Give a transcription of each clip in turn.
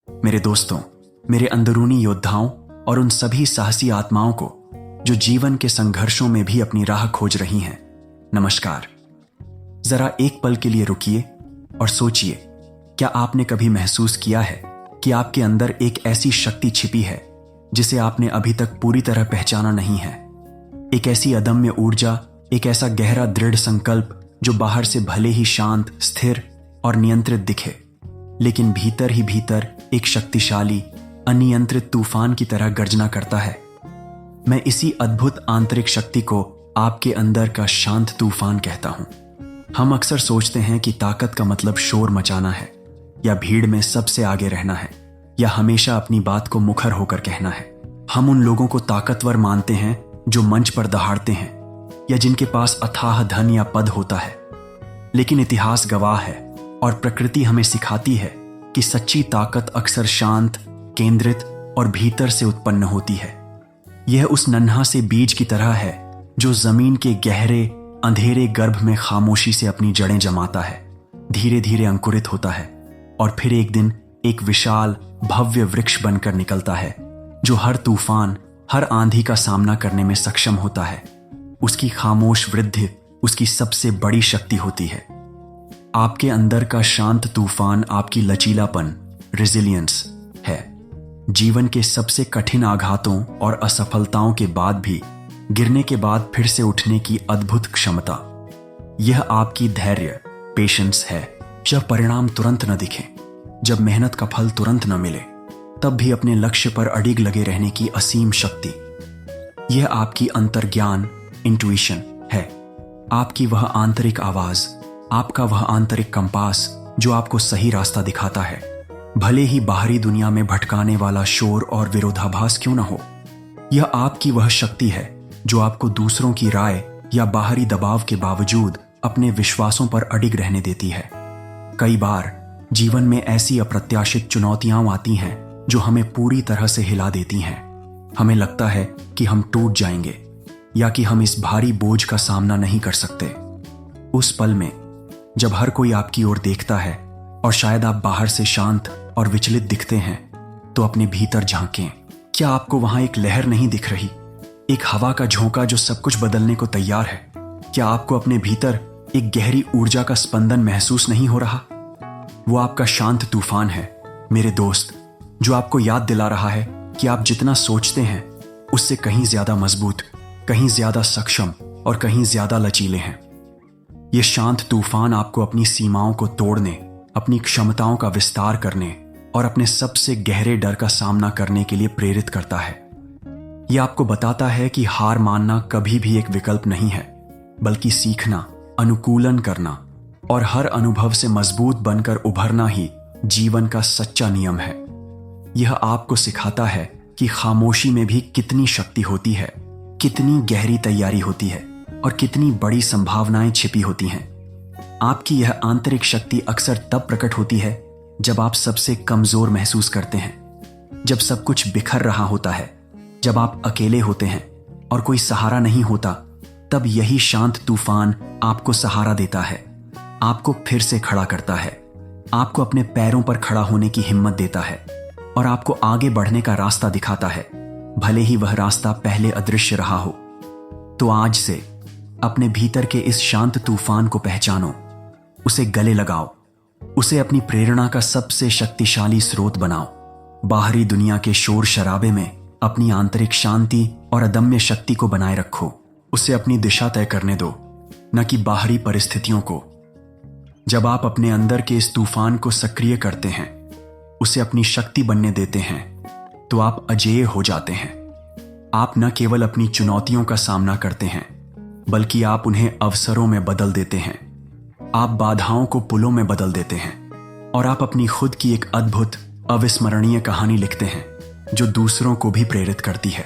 मेरे दोस्तों, मेरे अंदरूनी योद्धाओं और उन सभी साहसी आत्माओं को जो जीवन के संघर्षों में भी अपनी राह खोज रही हैं, नमस्कार। जरा एक पल के लिए रुकिए और सोचिए, क्या आपने कभी महसूस किया है कि आपके अंदर एक ऐसी शक्ति छिपी है जिसे आपने अभी तक पूरी तरह पहचाना नहीं है? एक ऐसी अदम्य ऊर्जा, एक ऐसा गहरा दृढ़ संकल्प जो बाहर से भले ही शांत, स्थिर और नियंत्रित दिखे, लेकिन भीतर ही भीतर एक शक्तिशाली, अनियंत्रित तूफान की तरह गर्जना करता है। मैं इसी अद्भुत आंतरिक शक्ति को आपके अंदर का शांत तूफान कहता हूं। हम अक्सर सोचते हैं कि ताकत का मतलब शोर मचाना है, या भीड़ में सबसे आगे रहना है, या हमेशा अपनी बात को मुखर होकर कहना है। हम उन लोगों को ताकतवर मानते हैं जो मंच पर दहाड़ते हैं, या जिनके पास अथाह धन या पद होता है। लेकिन इतिहास गवाह है और प्रकृति हमें सिखाती है कि सच्ची ताकत अक्सर शांत, केंद्रित और भीतर से उत्पन्न होती है। यह उस नन्हा से बीज की तरह है जो जमीन के गहरे, अंधेरे गर्भ में खामोशी से अपनी जड़ें जमाता है, धीरे धीरे अंकुरित होता है और फिर एक दिन एक विशाल, भव्य वृक्ष बनकर निकलता है जो हर तूफान, हर आंधी का सामना करने में सक्षम होता है। उसकी खामोश वृद्धि उसकी सबसे बड़ी शक्ति होती है। आपके अंदर का शांत तूफान आपकी लचीलापन, रेजिलियंस है। जीवन के सबसे कठिन आघातों और असफलताओं के बाद भी गिरने के बाद फिर से उठने की अद्भुत क्षमता। यह आपकी धैर्य, पेशेंस है। जब परिणाम तुरंत न दिखे, जब मेहनत का फल तुरंत न मिले, तब भी अपने लक्ष्य पर अडिग लगे रहने की असीम शक्ति। यह आपकी अंतर्ज्ञान, इंट्यूशन है। आपकी वह आंतरिक आवाज, आपका वह आंतरिक कंपास जो आपको सही रास्ता दिखाता है, भले ही बाहरी दुनिया में भटकाने वाला शोर और विरोधाभास क्यों न हो। यह आपकी वह शक्ति है जो आपको दूसरों की राय या बाहरी दबाव के बावजूद अपने विश्वासों पर अडिग रहने देती है। कई बार जीवन में ऐसी अप्रत्याशित चुनौतियां आती हैं जो हमें पूरी तरह से हिला देती हैं। हमें लगता है कि हम टूट जाएंगे या कि हम इस भारी बोझ का सामना नहीं कर सकते। उस पल में जब हर कोई आपकी ओर देखता है और शायद आप बाहर से शांत और विचलित दिखते हैं, तो अपने भीतर झांकें। क्या आपको वहां एक लहर नहीं दिख रही, एक हवा का झोंका जो सब कुछ बदलने को तैयार है? क्या आपको अपने भीतर एक गहरी ऊर्जा का स्पंदन महसूस नहीं हो रहा? वो आपका शांत तूफान है, मेरे दोस्त, जो आपको याद दिला रहा है कि आप जितना सोचते हैं उससे कहीं ज्यादा मजबूत, कहीं ज्यादा सक्षम और कहीं ज्यादा लचीले हैं। यह शांत तूफान आपको अपनी सीमाओं को तोड़ने, अपनी क्षमताओं का विस्तार करने और अपने सबसे गहरे डर का सामना करने के लिए प्रेरित करता है। यह आपको बताता है कि हार मानना कभी भी एक विकल्प नहीं है, बल्कि सीखना, अनुकूलन करना और हर अनुभव से मजबूत बनकर उभरना ही जीवन का सच्चा नियम है। यह आपको सिखाता है कि खामोशी में भी कितनी शक्ति होती है, कितनी गहरी तैयारी होती है और कितनी बड़ी संभावनाएं छिपी होती हैं। आपकी यह आंतरिक शक्ति अक्सर तब प्रकट होती है जब आप सबसे कमजोर महसूस करते हैं, जब सब कुछ बिखर रहा होता है, जब आप अकेले होते हैं और कोई सहारा नहीं होता। तब यही शांत तूफान आपको सहारा देता है, आपको फिर से खड़ा करता है, आपको अपने पैरों पर खड़ा होने की हिम्मत देता है और आपको आगे बढ़ने का रास्ता दिखाता है, भले ही वह रास्ता पहले अदृश्य रहा हो। तो आज से अपने भीतर के इस शांत तूफान को पहचानो, उसे गले लगाओ, उसे अपनी प्रेरणा का सबसे शक्तिशाली स्रोत बनाओ। बाहरी दुनिया के शोर शराबे में अपनी आंतरिक शांति और अदम्य शक्ति को बनाए रखो। उसे अपनी दिशा तय करने दो, न कि बाहरी परिस्थितियों को। जब आप अपने अंदर के इस तूफान को सक्रिय करते हैं, उसे अपनी शक्ति बनने देते हैं, तो आप अजेय हो जाते हैं। आप न केवल अपनी चुनौतियों का सामना करते हैं, बल्कि आप उन्हें अवसरों में बदल देते हैं। आप बाधाओं को पुलों में बदल देते हैं और आप अपनी खुद की एक अद्भुत, अविस्मरणीय कहानी लिखते हैं जो दूसरों को भी प्रेरित करती है।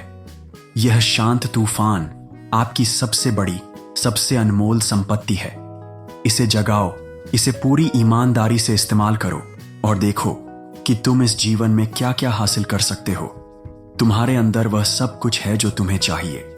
यह शांत तूफान आपकी सबसे बड़ी, सबसे अनमोल संपत्ति है। इसे जगाओ, इसे पूरी ईमानदारी से इस्तेमाल करो और देखो कि तुम इस जीवन में क्या क्या हासिल कर सकते हो। तुम्हारे अंदर वह सब कुछ है जो तुम्हें चाहिए।